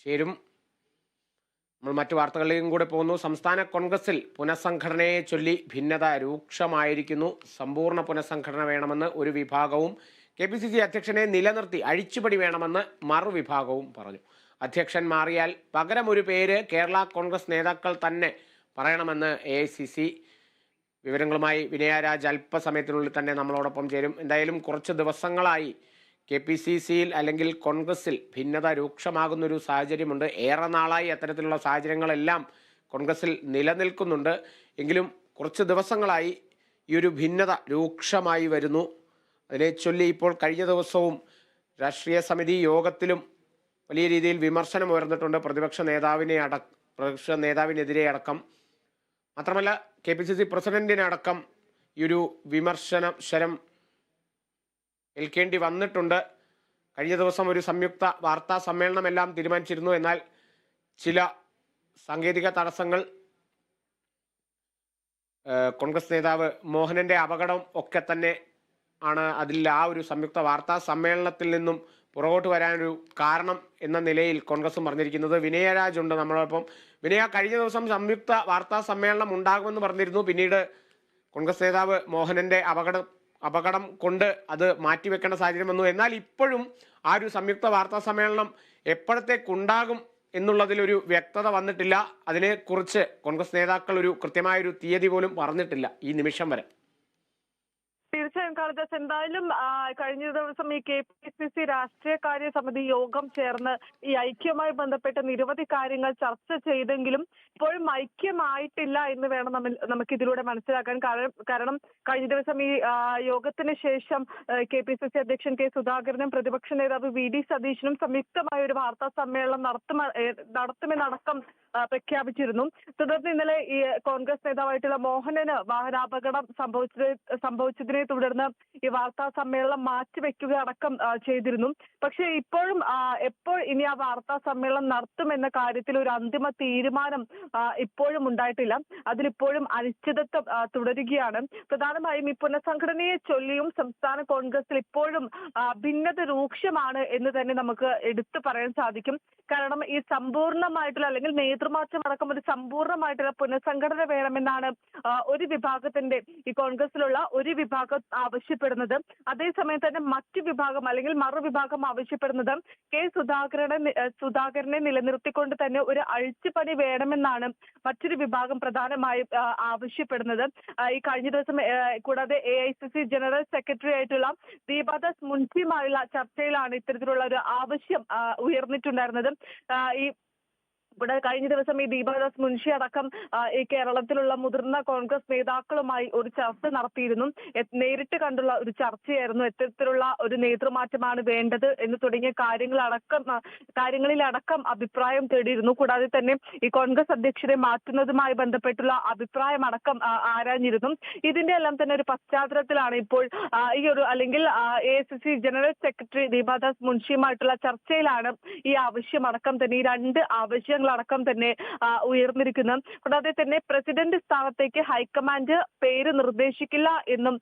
ചേരും. നമ്മൾ മറ്റു വാർത്തകളിലേക്കും കൂടെ പോകുന്നു. സംസ്ഥാന കോൺഗ്രസിൽ പുനഃസംഘടനയെ ചൊല്ലി ഭിന്നത രൂക്ഷമായിരിക്കുന്നു. സമ്പൂർണ്ണ പുനഃസംഘടന വേണമെന്ന് ഒരു വിഭാഗവും KPCC അധ്യക്ഷനെ നിലനിർത്തി അഴിച്ചുപണി വേണമെന്ന് മറുവിഭാഗവും പറഞ്ഞു. അധ്യക്ഷൻ മാറിയാൽ പകരം ഒരു പേര് കേരള കോൺഗ്രസ് നേതാക്കൾ തന്നെ പറയണമെന്ന് AICC. വിവരങ്ങളുമായി വിനയ രാജ് അല്പസമയത്തിനുള്ളിൽ തന്നെ നമ്മളോടൊപ്പം ചേരും. എന്തായാലും കുറച്ച് ദിവസങ്ങളായി KPCCയിൽ അല്ലെങ്കിൽ കോൺഗ്രസിൽ ഭിന്നത രൂക്ഷമാകുന്നൊരു സാഹചര്യമുണ്ട്. ഏറെ നാളായി അത്തരത്തിലുള്ള സാഹചര്യങ്ങളെല്ലാം കോൺഗ്രസിൽ നിലനിൽക്കുന്നുണ്ട്. എങ്കിലും കുറച്ച് ദിവസങ്ങളായി ഈ ഒരു ഭിന്നത രൂക്ഷമായി വരുന്നു. അതിനെ ചൊല്ലി ഇപ്പോൾ കഴിഞ്ഞ ദിവസവും രാഷ്ട്രീയ സമിതി യോഗത്തിലും വലിയ രീതിയിൽ വിമർശനം ഉയർന്നിട്ടുണ്ട്. പ്രതിപക്ഷ നേതാവിനെതിരെ അടക്കം. മാത്രമല്ല KPCC പ്രസിഡന്റിനടക്കം ഈ ഒരു വിമർശനം ഏൽക്കേണ്ടി വന്നിട്ടുണ്ട്. കഴിഞ്ഞ ദിവസം ഒരു സംയുക്ത വാർത്താ സമ്മേളനമെല്ലാം തീരുമാനിച്ചിരുന്നു. എന്നാൽ ചില സാങ്കേതിക തടസ്സങ്ങൾ, കോൺഗ്രസ് നേതാവ് മോഹനന്റെ അപകടം ഒക്കെ തന്നെ ആണ് അതിൽ ആ ഒരു സംയുക്ത വാർത്താ സമ്മേളനത്തിൽ നിന്നും പുറകോട്ട് വരാനൊരു കാരണം എന്ന നിലയിൽ കോൺഗ്രസും പറഞ്ഞിരിക്കുന്നത്. വിനയരാജ് ഉണ്ട് നമ്മളോടൊപ്പം. വിനയ, കഴിഞ്ഞ ദിവസം സംയുക്ത വാർത്താ സമ്മേളനം ഉണ്ടാകുമെന്ന് പറഞ്ഞിരുന്നു. പിന്നീട് കോൺഗ്രസ് നേതാവ് മോഹനന്റെ അപകടം കൊണ്ട് അത് മാറ്റിവെക്കേണ്ട സാഹചര്യം വന്നു. എന്നാൽ ഇപ്പോഴും ആ ഒരു സംയുക്ത വാർത്താ സമ്മേളനം എപ്പോഴത്തേക്കുണ്ടാകും എന്നുള്ളതിലൊരു വ്യക്തത വന്നിട്ടില്ല. അതിനെക്കുറിച്ച് കോൺഗ്രസ് നേതാക്കൾ ഒരു കൃത്യമായൊരു തീയതി പോലും പറഞ്ഞിട്ടില്ല ഈ നിമിഷം വരെ. തീർച്ചയായും കാളിദാസ്, എന്തായാലും കഴിഞ്ഞ ദിവസം ഈ KPCC രാഷ്ട്രീയകാര്യ സമിതി യോഗം ചേർന്ന് ഈ ഐക്യവുമായി ബന്ധപ്പെട്ട നിരവധി കാര്യങ്ങൾ ചർച്ച ചെയ്തെങ്കിലും ഇപ്പോഴും ഐക്യമായിട്ടില്ല എന്ന് വേണം നമുക്ക് ഇതിലൂടെ മനസ്സിലാക്കാൻ. കാരണം കഴിഞ്ഞ ദിവസം ഈ യോഗത്തിന് ശേഷം KPCC അധ്യക്ഷൻ K സുധാകരനും പ്രതിപക്ഷ നേതാവ് VD സതീശനും സംയുക്തമായ ഒരു വാർത്താ സമ്മേളനം നടത്തുമെന്നടക്കം പ്രഖ്യാപിച്ചിരുന്നു. തുടർന്ന് ഇന്നലെ ഈ കോൺഗ്രസ് നേതാവായിട്ടുള്ള മോഹനന് വാഹനാപകടം സംഭവിച്ചതിനെ തുടർന്ന് ഈ വാർത്താ സമ്മേളനം മാറ്റിവെക്കുക അടക്കം ചെയ്തിരുന്നു. പക്ഷേ ഇപ്പോഴും എപ്പോൾ ഇനി ആ വാർത്താ സമ്മേളനം നടത്തുമെന്ന കാര്യത്തിൽ ഒരു അന്തിമ തീരുമാനം ഇപ്പോഴും ഉണ്ടായിട്ടില്ല. അതിലിപ്പോഴും അനിശ്ചിതത്വം തുടരുകയാണ്. പ്രധാനമായും ഈ പുനഃസംഘടനയെ ചൊല്ലിയും സംസ്ഥാന കോൺഗ്രസിൽ ഇപ്പോഴും ഭിന്നത രൂക്ഷമാണ് എന്ന് തന്നെ നമുക്ക് എടുത്തു പറയാൻ സാധിക്കും. കാരണം ഈ സമ്പൂർണ്ണമായിട്ടുള്ള അല്ലെങ്കിൽ നേതൃമാറ്റം അടക്കം ഒരു സമ്പൂർണ്ണമായിട്ടുള്ള പുനഃസംഘടന വേണമെന്നാണ് ഒരു വിഭാഗത്തിന്റെ ഈ കോൺഗ്രസിലുള്ള ഒരു വിഭാഗം ആവശ്യപ്പെടുന്നത്. അതേസമയം തന്നെ മറ്റു വിഭാഗം അല്ലെങ്കിൽ മറുവിഭാഗം ആവശ്യപ്പെടുന്നത് സുധാകരനെ നിലനിർത്തിക്കൊണ്ട് തന്നെ ഒരു അഴിച്ചുപണി വേണമെന്നാണ് മറ്റൊരു വിഭാഗം പ്രധാനമായും ആവശ്യപ്പെടുന്നത്. ഈ കഴിഞ്ഞ ദിവസം കൂടാതെ AICC ജനറൽ സെക്രട്ടറി ആയിട്ടുള്ള ദീപാദാസ് മുൻഷിയുമായുള്ള ചർച്ചയിലാണ് ഇത്തരത്തിലുള്ള ഒരു ആവശ്യം ഉയർന്നിട്ടുണ്ടായിരുന്നത്. ഇവിടെ കഴിഞ്ഞ ദിവസം ഈ ദീപാദാസ് മുൻഷി അടക്കം ഈ കേരളത്തിലുള്ള മുതിർന്ന കോൺഗ്രസ് നേതാക്കളുമായി ഒരു ചർച്ച നടത്തിയിരുന്നു. നേരിട്ട് കണ്ടുള്ള ഒരു ചർച്ചയായിരുന്നു. എത്തരത്തിലുള്ള ഒരു നേതൃമാറ്റമാണ് വേണ്ടത് എന്ന് തുടങ്ങിയ കാര്യങ്ങളിലടക്കം അഭിപ്രായം തേടിയിരുന്നു. കൂടാതെ തന്നെ ഈ കോൺഗ്രസ് അധ്യക്ഷരെ മാറ്റുന്നതുമായി ബന്ധപ്പെട്ടുള്ള അഭിപ്രായം അടക്കം ആരാഞ്ഞിരുന്നു. ഇതിന്റെ എല്ലാം തന്നെ ഒരു പശ്ചാത്തലത്തിലാണ് ഇപ്പോൾ ഈ ഒരു അല്ലെങ്കിൽ AICC ജനറൽ സെക്രട്ടറി ദീപാദാസ് മുൻഷിയുമായിട്ടുള്ള ചർച്ചയിലാണ് ഈ ആവശ്യമടക്കം തന്നെ ഈ രണ്ട് ആവശ്യങ്ങളടക്കം തന്നെ ഉയർന്നിരിക്കുന്നത്. കൂടാതെ തന്നെ പ്രസിഡന്റ് സ്ഥാനത്തേക്ക് ഹൈക്കമാൻഡ് പേര് നിർദ്ദേശിക്കില്ല എന്നും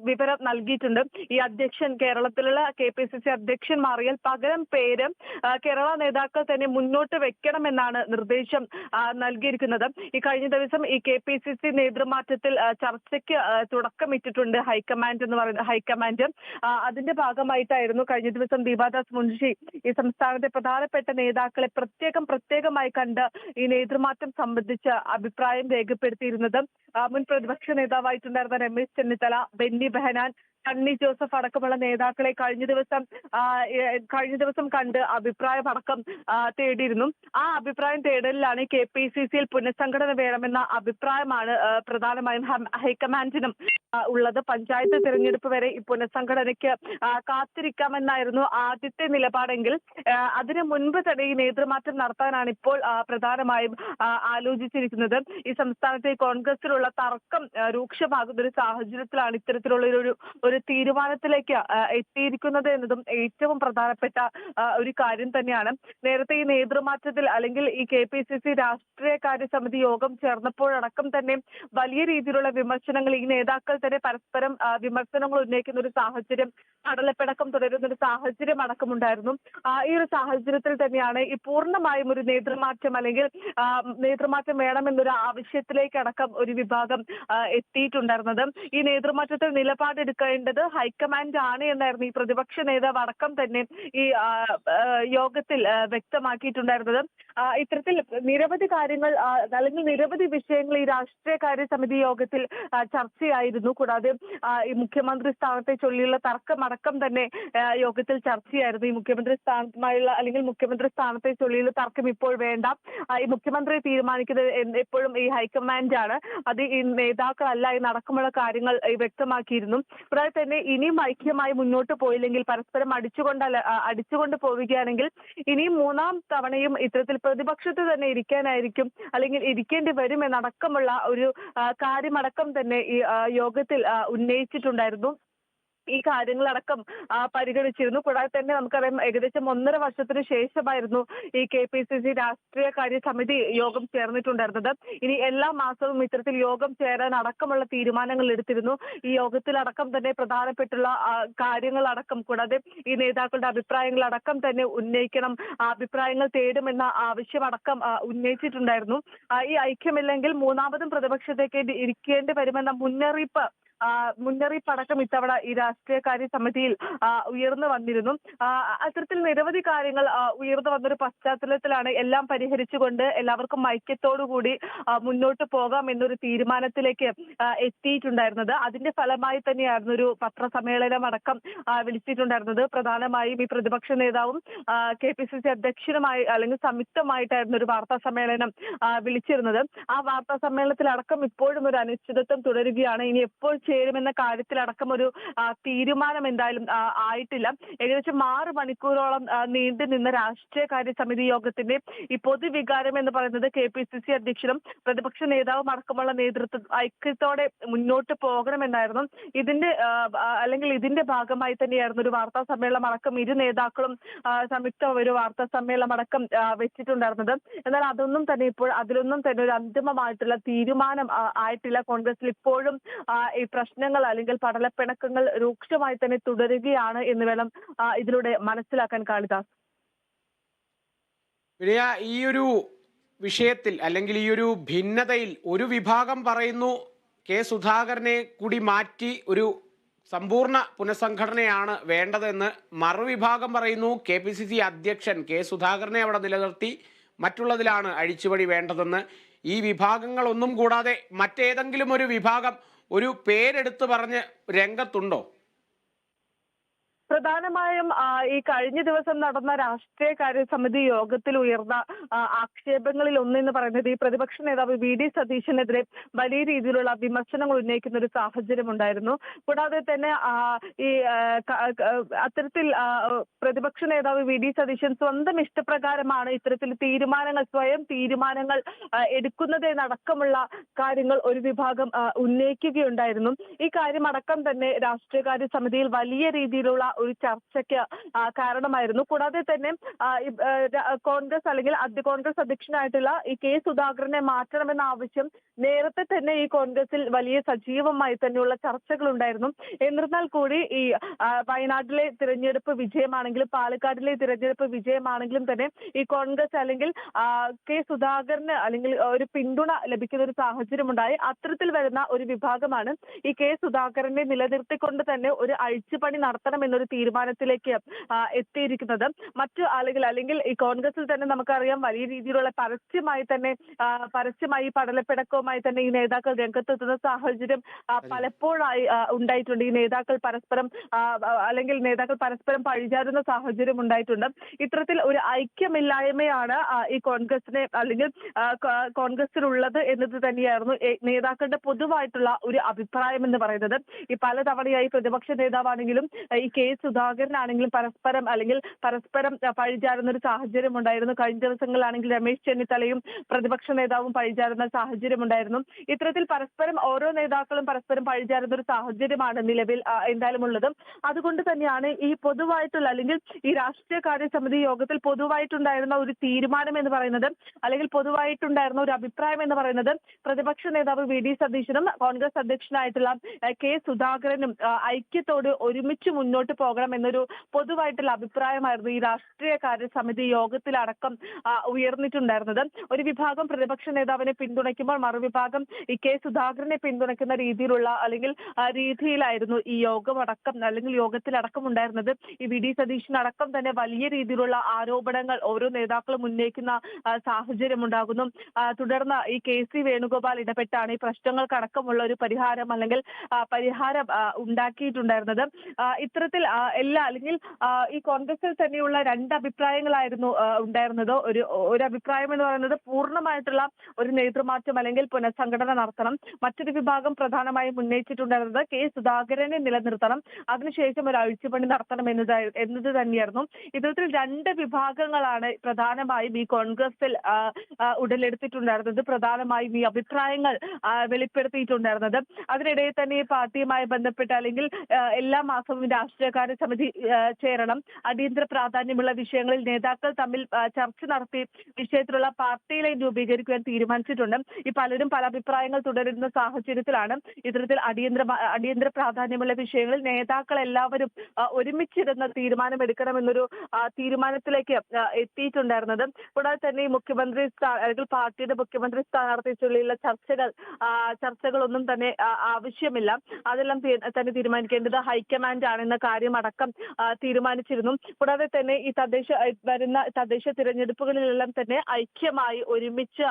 വിവരം നൽകിയിട്ടുണ്ട്. ഈ അധ്യക്ഷൻ കേരളത്തിലുള്ള KPCC അധ്യക്ഷൻ മാറിയാൽ പകരം പേര് കേരള നേതാക്കൾ തന്നെ മുന്നോട്ട് വെക്കണമെന്നാണ് നിർദ്ദേശം നൽകിയിരിക്കുന്നത്. ഈ കഴിഞ്ഞ ദിവസം ഈ KPCC നേതൃമാറ്റത്തിൽ ചർച്ചയ്ക്ക് തുടക്കമിട്ടിട്ടുണ്ട് ഹൈക്കമാൻഡ്. അതിന്റെ ഭാഗമായിട്ടായിരുന്നു കഴിഞ്ഞ ദിവസം ദീപാദാസ് മുൻഷി ഈ സംസ്ഥാനത്തെ പ്രധാനപ്പെട്ട നേതാക്കളെ പ്രത്യേകമായി കണ്ട് ഈ നേതൃമാറ്റം സംബന്ധിച്ച് അഭിപ്രായം രേഖപ്പെടുത്തിയിരുന്നത്. മുൻ പ്രതിപക്ഷ നേതാവായിട്ടുണ്ടായിരുന്ന രമേശ് ചെന്നിത്തല, ബെന്നി ബെഹനാൻ, സണ്ണി ജോസഫ് അടക്കമുള്ള നേതാക്കളെ കഴിഞ്ഞ ദിവസം കണ്ട് അഭിപ്രായം അടക്കം തേടിയിരുന്നു. ആ അഭിപ്രായം തേടലിലാണ് KPCCയിൽ പുനഃസംഘടന വേണമെന്ന അഭിപ്രായമാണ് പ്രധാനമായും ഹൈക്കമാൻഡിനും ഉള്ളത്. പഞ്ചായത്ത് തിരഞ്ഞെടുപ്പ് വരെ ഈ പുനഃസംഘടനയ്ക്ക് കാത്തിരിക്കാമെന്നായിരുന്നു ആദ്യത്തെ നിലപാടെങ്കിൽ അതിനു മുൻപ് തന്നെ ഈ നേതൃമാറ്റം നടത്താനാണ് ഇപ്പോൾ പ്രധാനമായും ആലോചിച്ചിരിക്കുന്നത്. ഈ സംസ്ഥാനത്തെ കോൺഗ്രസിലുള്ള തർക്കം രൂക്ഷമാകുന്ന ഒരു സാഹചര്യത്തിലാണ് ഇത്തരത്തിലുള്ള ഒരു തീരുമാനത്തിലേക്ക് എത്തിയിരിക്കുന്നത് എന്നതും ഏറ്റവും പ്രധാനപ്പെട്ട ഒരു കാര്യം തന്നെയാണ്. നേരത്തെ ഈ നേതൃമാറ്റത്തിൽ അല്ലെങ്കിൽ ഈ KPCC രാഷ്ട്രീയകാര്യ സമിതി യോഗം ചേർന്നപ്പോഴടക്കം തന്നെ വലിയ രീതിയിലുള്ള വിമർശനങ്ങൾ ഈ നേതാക്കൾ തന്നെ പരസ്പരം വിമർശനങ്ങൾ ഉന്നയിക്കുന്ന ഒരു സാഹചര്യം, കടലപ്പിണക്കം തുടരുന്ന ഒരു സാഹചര്യം അടക്കമുണ്ടായിരുന്നു. ഈ ഒരു സാഹചര്യത്തിൽ തന്നെയാണ് ഈ പൂർണ്ണമായും ഒരു നേതൃമാറ്റം അല്ലെങ്കിൽ നേതൃമാറ്റം വേണമെന്നൊരു ആവശ്യത്തിലേക്ക് അടക്കം ഒരു വിഭാഗം എത്തിയിട്ടുണ്ടായിരുന്നത്. ഈ നേതൃമാറ്റത്തിൽ നിലപാടെടുക്കേണ്ടത് ഹൈക്കമാൻഡ് ആണ് എന്നായിരുന്നു ഈ പ്രതിപക്ഷ നേതാവ് അടക്കം തന്നെ ഈ യോഗത്തിൽ വ്യക്തമാക്കിയിട്ടുണ്ടായിരുന്നത്. ഇത്തരത്തിൽ നിരവധി കാര്യങ്ങൾ അല്ലെങ്കിൽ നിരവധി വിഷയങ്ങൾ ഈ രാഷ്ട്രീയകാര്യ സമിതി യോഗത്തിൽ ചർച്ചയായിരുന്നു. കൂടാതെ ഈ മുഖ്യമന്ത്രി സ്ഥാനത്തെ ചൊല്ലിയുള്ള തർക്കമടക്കം തന്നെ യോഗത്തിൽ ചർച്ചയായിരുന്നു. ഈ മുഖ്യമന്ത്രി സ്ഥാനത്തുമായുള്ള അല്ലെങ്കിൽ മുഖ്യമന്ത്രി സ്ഥാനത്തെ ചൊല്ലിയുള്ള തർക്കം ഇപ്പോൾ വേണ്ട, ഈ മുഖ്യമന്ത്രി തീരുമാനിക്കുന്നത് എപ്പോഴും ഈ ഹൈക്കമാൻഡ് ആണ്, അത് ഈ നേതാക്കളല്ല എന്നടക്കമുള്ള കാര്യങ്ങൾ വ്യക്തമാക്കിയിരുന്നു. കൂടാതെ തന്നെ ഇനിയും ഐക്യമായി മുന്നോട്ട് പോയില്ലെങ്കിൽ പരസ്പരം അടിച്ചുകൊണ്ട് പോവുകയാണെങ്കിൽ ഇനിയും മൂന്നാം തവണയും ഇത്തരത്തിൽ പ്രതിപക്ഷത്ത് തന്നെ ഇരിക്കാനായിരിക്കും അല്ലെങ്കിൽ ഇരിക്കേണ്ടി വരും എന്നടക്കമുള്ള ഒരു കാര്യമടക്കം തന്നെ ഈ യോഗത്തിൽ ഉന്നയിച്ചിട്ടുണ്ടായിരുന്നു. ഈ കാര്യങ്ങളടക്കം പരിഗണിച്ചിരുന്നു. കൂടാതെ തന്നെ നമുക്കറിയാം ഏകദേശം 1.5 വർഷത്തിന് ശേഷമായിരുന്നു ഈ KPCC രാഷ്ട്രീയകാര്യ സമിതി യോഗം ചേർന്നിട്ടുണ്ടായിരുന്നത്. ഇനി എല്ലാ മാസവും ഇത്തരത്തിൽ യോഗം ചേരാൻ അടക്കമുള്ള തീരുമാനങ്ങൾ എടുത്തിരുന്നു. ഈ യോഗത്തിലടക്കം തന്നെ പ്രധാനപ്പെട്ടുള്ള കാര്യങ്ങളടക്കം, കൂടാതെ ഈ നേതാക്കളുടെ അഭിപ്രായങ്ങളടക്കം തന്നെ ഉന്നയിക്കണം, അഭിപ്രായങ്ങൾ തേടുമെന്ന ആവശ്യമടക്കം ഉന്നയിച്ചിട്ടുണ്ടായിരുന്നു. ഈ ഐക്യമില്ലെങ്കിൽ മൂന്നാമതും പ്രതിപക്ഷത്തേക്ക് ഇരിക്കേണ്ടി വരുമെന്ന മുന്നറിയിപ്പടക്കം ഇത്തവണ ഈ രാഷ്ട്രീയകാര്യ സമിതിയിൽ ഉയർന്നു വന്നിരുന്നു. അത്തരത്തിൽ നിരവധി കാര്യങ്ങൾ ഉയർന്നു വന്നൊരു പശ്ചാത്തലത്തിലാണ് എല്ലാം പരിഹരിച്ചുകൊണ്ട് എല്ലാവർക്കും ഐക്യത്തോടുകൂടി മുന്നോട്ട് പോകാം എന്നൊരു തീരുമാനത്തിലേക്ക് എത്തിയിട്ടുണ്ടായിരുന്നത്. അതിന്റെ ഫലമായി തന്നെയായിരുന്നു ഒരു പത്രസമ്മേളനം അടക്കം വിളിച്ചിട്ടുണ്ടായിരുന്നത്. പ്രധാനമായും ഈ പ്രതിപക്ഷ നേതാവും KPCC അധ്യക്ഷനുമായി അല്ലെങ്കിൽ സംയുക്തമായിട്ടായിരുന്നു ഒരു വാർത്താ സമ്മേളനം വിളിച്ചിരുന്നത്. ആ വാർത്താ സമ്മേളനത്തിലടക്കം ഇപ്പോഴും ഒരു അനിശ്ചിതത്വം തുടരുകയാണ്. ഇനി എപ്പോൾ ചേരുമെന്ന കാര്യത്തിലടക്കം ഒരു തീരുമാനം എന്തായാലും ആയിട്ടില്ല. ഏകദേശം 6 മണിക്കൂറോളം നീണ്ടു നിന്ന രാഷ്ട്രീയകാര്യ സമിതി യോഗത്തിന്റെ ഈ പൊതുവികാരം എന്ന് പറയുന്നത് KPCC അധ്യക്ഷനും പ്രതിപക്ഷ നേതാവും അടക്കമുള്ള നേതൃത്വം ഐക്യത്തോടെ മുന്നോട്ട് പോകണമെന്നായിരുന്നു. ഇതിന്റെ ഭാഗമായി തന്നെയായിരുന്നു ഒരു വാർത്താ സമ്മേളനം അടക്കം ഇരു നേതാക്കളും സംയുക്ത ഒരു വാർത്താ സമ്മേളനം അടക്കം വെച്ചിട്ടുണ്ടായിരുന്നത്. എന്നാൽ അതിലൊന്നും തന്നെ ഒരു അന്തിമമായിട്ടുള്ള തീരുമാനം ആയിട്ടില്ല. കോൺഗ്രസിൽ ഇപ്പോഴും ഈ പ്രശ്നങ്ങൾ അല്ലെങ്കിൽ പടലപ്പിണക്കങ്ങൾ രൂക്ഷമായി തന്നെ തുടരുകയാണ് എന്ന് വേണം ഇതിലൂടെ മനസ്സിലാക്കാൻ കാളിദാസ്. വിനയ, ഈ ഒരു വിഷയത്തിൽ അല്ലെങ്കിൽ ഈ ഒരു ഭിന്നതയിൽ ഒരു വിഭാഗം പറയുന്നു സുധാകരനെ കൂടി മാറ്റി ഒരു സമ്പൂർണ്ണ പുനഃസംഘടനയാണ് വേണ്ടതെന്ന്, മറുവിഭാഗം പറയുന്നു KPCC അധ്യക്ഷൻ സുധാകരനെ അവിടെ നിലനിർത്തി മറ്റുള്ളതിലാണ് അഴിച്ചുപണി വേണ്ടതെന്ന്. ഈ വിഭാഗങ്ങളൊന്നും കൂടാതെ മറ്റേതെങ്കിലും ഒരു വിഭാഗം ഒരു പേരെടുത്ത് പറഞ്ഞ് രംഗത്തുണ്ടോ? പ്രധാനമായും ഈ കഴിഞ്ഞ ദിവസം നടന്ന രാഷ്ട്രീയകാര്യ സമിതി യോഗത്തിൽ ഉയർന്ന ആക്ഷേപങ്ങളിൽ ഒന്നെന്ന് പറയുന്നത് ഈ പ്രതിപക്ഷ നേതാവ് VD സതീശനെതിരെ വലിയ രീതിയിലുള്ള വിമർശനങ്ങൾ ഉന്നയിക്കുന്ന ഒരു സാഹചര്യം ഉണ്ടായിരുന്നു. കൂടാതെ തന്നെ ഈ അത്തരത്തിൽ പ്രതിപക്ഷ നേതാവ് VD സതീശൻ സ്വന്തം ഇഷ്ടപ്രകാരമാണ് ഇത്തരത്തിൽ സ്വയം തീരുമാനങ്ങൾ എടുക്കുന്നത് എന്നടക്കമുള്ള കാര്യങ്ങൾ ഒരു വിഭാഗം ഉന്നയിക്കുകയുണ്ടായിരുന്നു. ഈ കാര്യമടക്കം തന്നെ രാഷ്ട്രീയകാര്യ സമിതിയിൽ വലിയ രീതിയിലുള്ള ഒരു ചർച്ചയ്ക്ക് കാരണമായിരുന്നു. കൂടാതെ തന്നെ കോൺഗ്രസ് അല്ലെങ്കിൽ കോൺഗ്രസ് അധ്യക്ഷനായിട്ടുള്ള ഈ സുധാകരനെ മാറ്റണമെന്ന ആവശ്യം നേരത്തെ തന്നെ ഈ കോൺഗ്രസിൽ വലിയ സജീവമായി തന്നെയുള്ള ചർച്ചകൾ ഉണ്ടായിരുന്നു. എന്നിരുന്നാൽ കൂടി ഈ വയനാട്ടിലെ തിരഞ്ഞെടുപ്പ് വിജയമാണെങ്കിലും പാലക്കാടിലെ തിരഞ്ഞെടുപ്പ് വിജയമാണെങ്കിലും തന്നെ ഈ കോൺഗ്രസ് അല്ലെങ്കിൽ സുധാകരന് അല്ലെങ്കിൽ ഒരു പിന്തുണ ലഭിക്കുന്ന ഒരു സാഹചര്യം ഉണ്ടായി. അത്തരത്തിൽ വരുന്ന ഒരു വിഭാഗമാണ് ഈ സുധാകരനെ നിലനിർത്തിക്കൊണ്ട് തന്നെ ഒരു അഴിച്ചുപണി നടത്തണം എന്നൊരു തീരുമാനത്തിലേക്ക് എത്തിയിരിക്കുന്നത്. അല്ലെങ്കിൽ ഈ കോൺഗ്രസിൽ തന്നെ നമുക്കറിയാം വലിയ രീതിയിലുള്ള പരസ്യമായി പടലപ്പിണക്കവുമായി തന്നെ ഈ നേതാക്കൾ രംഗത്തെത്തുന്ന സാഹചര്യം പലപ്പോഴായി ഉണ്ടായിട്ടുണ്ട്. ഈ നേതാക്കൾ പരസ്പരം പഴിചാരുന്ന സാഹചര്യം ഉണ്ടായിട്ടുണ്ട്. ഇത്തരത്തിൽ ഒരു ഐക്യമില്ലായ്മയാണ് ഈ കോൺഗ്രസിനെ അല്ലെങ്കിൽ കോൺഗ്രസിലുള്ളത് എന്നത് തന്നെയായിരുന്നു നേതാക്കളുടെ പൊതുവായിട്ടുള്ള ഒരു അഭിപ്രായം എന്ന് പറയുന്നത്. ഈ പലതവണയായി പ്രതിപക്ഷ നേതാവാണെങ്കിലും ഈ സുധാകരനാണെങ്കിലും പരസ്പരം പഴിചാരുന്ന ഒരു സാഹചര്യം ഉണ്ടായിരുന്നു. കഴിഞ്ഞ ദിവസങ്ങളിലാണെങ്കിൽ രമേശ് ചെന്നിത്തലയും പ്രതിപക്ഷ നേതാവും പഴിചാരുന്ന സാഹചര്യം ഉണ്ടായിരുന്നു. ഇത്തരത്തിൽ ഓരോ നേതാക്കളും പരസ്പരം പഴിചാരുന്ന ഒരു സാഹചര്യമാണ് നിലവിൽ എന്തായാലും ഉള്ളത്. അതുകൊണ്ട് തന്നെയാണ് ഈ പൊതുവായിട്ടുള്ള അല്ലെങ്കിൽ ഈ രാഷ്ട്രീയകാര്യ സമിതി യോഗത്തിൽ പൊതുവായിട്ടുണ്ടായിരുന്ന ഒരു തീരുമാനം എന്ന് പറയുന്നത്, അല്ലെങ്കിൽ പൊതുവായിട്ടുണ്ടായിരുന്ന ഒരു അഭിപ്രായം എന്ന് പറയുന്നത്, പ്രതിപക്ഷ നേതാവ് വി ഡി സതീശനും കോൺഗ്രസ് അധ്യക്ഷനായിട്ടുള്ള കെ സുധാകരനും ഐക്യത്തോട് ഒരുമിച്ച് മുന്നോട്ട് പോകണം എന്നൊരു പൊതുവായിട്ടുള്ള അഭിപ്രായമായിരുന്നു ഈ രാഷ്ട്രീയകാര്യ സമിതി യോഗത്തിലടക്കം ഉയർന്നിട്ടുണ്ടായിരുന്നത്. ഒരു വിഭാഗം പ്രതിപക്ഷ നേതാവിനെ പിന്തുണയ്ക്കുമ്പോൾ മറുവിഭാഗം ഈ കെ സുധാകരനെ പിന്തുണയ്ക്കുന്ന രീതിയിലായിരുന്നു ഈ യോഗത്തിലടക്കം ഉണ്ടായിരുന്നത്. ഈ വി ഡി സതീശനടക്കം തന്നെ വലിയ രീതിയിലുള്ള ആരോപണങ്ങൾ ഓരോ നേതാക്കളും ഉന്നയിക്കുന്ന സാഹചര്യം ഉണ്ടാകുന്നു. തുടർന്ന് ഈ കെ സി വേണുഗോപാൽ ഇടപെട്ടാണ് ഈ പ്രശ്നങ്ങൾക്കടക്കമുള്ള ഒരു പരിഹാരം ഉണ്ടാക്കിയിട്ടുണ്ടായിരുന്നത്. ഇത്തരത്തിൽ ഈ കോൺഗ്രസിൽ തന്നെയുള്ള രണ്ട് അഭിപ്രായങ്ങളായിരുന്നു ഉണ്ടായിരുന്നത്. ഒരു അഭിപ്രായം എന്ന് പറയുന്നത് പൂർണ്ണമായിട്ടുള്ള ഒരു നേതൃമാറ്റം അല്ലെങ്കിൽ പുനഃസംഘടന നടത്തണം. മറ്റൊരു വിഭാഗം പ്രധാനമായും ഉന്നയിച്ചിട്ടുണ്ടായിരുന്നത് കെ സുധാകരനെ നിലനിർത്തണം, അതിനുശേഷം ഒരു അഴിച്ചുപണി നടത്തണം എന്നത് തന്നെയായിരുന്നു. ഇത്തരത്തിൽ രണ്ട് വിഭാഗങ്ങളാണ് പ്രധാനമായും ഈ കോൺഗ്രസിൽ ഉടലെടുത്തിട്ടുണ്ടായിരുന്നത്, പ്രധാനമായും ഈ അഭിപ്രായങ്ങൾ വെളിപ്പെടുത്തിയിട്ടുണ്ടായിരുന്നത്. അതിനിടയിൽ തന്നെ ഈ പാർട്ടിയുമായി ബന്ധപ്പെട്ട് അല്ലെങ്കിൽ എല്ലാ മാസവും രാഷ്ട്രീയകാര്യ സമിതി ചേരണം, അടിയന്തര പ്രാധാന്യമുള്ള വിഷയങ്ങളിൽ നേതാക്കൾ തമ്മിൽ ചർച്ച നടത്തി വിഷയത്തിലുള്ള പാർട്ടി ലൈൻ രൂപീകരിക്കുവാൻ തീരുമാനിച്ചിട്ടുണ്ട്. ഈ പലരും പല അഭിപ്രായങ്ങൾ തുടരുന്ന സാഹചര്യത്തിലാണ് ഇത്തരത്തിൽ അടിയന്തര പ്രാധാന്യമുള്ള വിഷയങ്ങളിൽ നേതാക്കൾ എല്ലാവരും ഒരുമിച്ചിരുന്ന് തീരുമാനമെടുക്കണമെന്നൊരു തീരുമാനത്തിലേക്ക് എത്തിയിട്ടുണ്ടായിരുന്നത്. കൂടാതെ തന്നെ ഈ അല്ലെങ്കിൽ പാർട്ടിയുടെ മുഖ്യമന്ത്രി സ്ഥാനാർത്ഥിച്ചുള്ള ചർച്ചകളൊന്നും തന്നെ ആവശ്യമില്ല, അതെല്ലാം തന്നെ തീരുമാനിക്കേണ്ടത് ഹൈക്കമാൻഡ് ആണെന്ന കാര്യം അടക്കം തീരുമാനിച്ചിരുന്നു. കൂടാതെ തന്നെ ഈ വരുന്ന തദ്ദേശ തിരഞ്ഞെടുപ്പുകളിലെല്ലാം തന്നെ ഐക്യമായി ഒരുമിച്ച്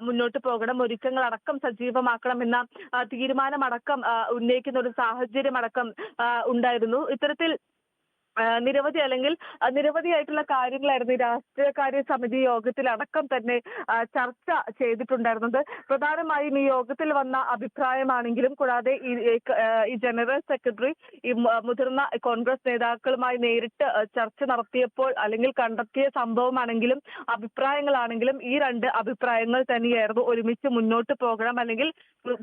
മുന്നോട്ട് പോകണം, ഒരുക്കങ്ങളടക്കം സജീവമാക്കണം എന്ന തീരുമാനമടക്കം ഉന്നയിക്കുന്ന ഒരു സാഹചര്യം അടക്കം ഉണ്ടായിരുന്നു. ഇത്തരത്തിൽ നിരവധിയായിട്ടുള്ള കാര്യങ്ങളായിരുന്നു ഈ രാഷ്ട്രീയകാര്യ സമിതി യോഗത്തിൽ അടക്കം തന്നെ ചർച്ച ചെയ്തിട്ടുണ്ടായിരുന്നത്. പ്രധാനമായും ഈ യോഗത്തിൽ വന്ന അഭിപ്രായമാണെങ്കിലും കൂടാതെ ഈ ജനറൽ സെക്രട്ടറി ഈ മുതിർന്ന കോൺഗ്രസ് നേതാക്കളുമായി നേരിട്ട് ചർച്ച നടത്തിയപ്പോൾ അല്ലെങ്കിൽ കണ്ടെത്തിയ സംഭവമാണെങ്കിലും അഭിപ്രായങ്ങളാണെങ്കിലും ഈ രണ്ട് അഭിപ്രായങ്ങൾ തന്നെയായിരുന്നു. ഒരുമിച്ച് മുന്നോട്ട് പോകണം, അല്ലെങ്കിൽ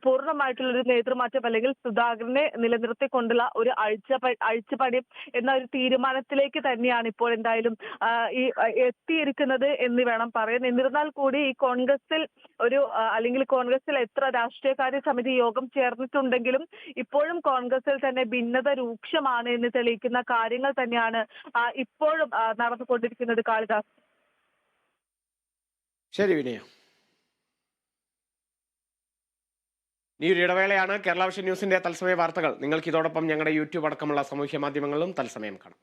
പൂർണ്ണമായിട്ടുള്ള ഒരു നേതൃമാറ്റം, അല്ലെങ്കിൽ സുധാകരനെ നിലനിർത്തിക്കൊണ്ടുള്ള ഒരു അഴിച്ചുപണി എന്ന ഒരു തീരുമാനത്തിലേക്ക് തന്നെയാണ് ഇപ്പോൾ എന്തായാലും ഈ എത്തിയിരിക്കുന്നത് എന്ന് വേണം പറയാൻ. എന്നിരുന്നാൽ കൂടി ഈ കോൺഗ്രസിൽ എത്ര രാഷ്ട്രീയകാര്യ സമിതി യോഗം ചേർന്നിട്ടുണ്ടെങ്കിലും ഇപ്പോഴും കോൺഗ്രസിൽ തന്നെ ഭിന്നത രൂക്ഷമാണ് എന്ന് തെളിയിക്കുന്ന കാര്യങ്ങൾ തന്നെയാണ് ഇപ്പോഴും നടന്നുകൊണ്ടിരിക്കുന്നത്. കാളിദാസ്. ശരി വിനയ. ഈ ഒരു ഇടവേളയാണ്. കേരള വിഷൻ ന്യൂസിന്റെ തത്സമയ വാർത്തകൾ നിങ്ങൾക്ക് ഇതോടൊപ്പം ഞങ്ങളുടെ യൂട്യൂബ് അടക്കമുള്ള സാമൂഹ്യ മാധ്യമങ്ങളിലും തത്സമയം കാണാം.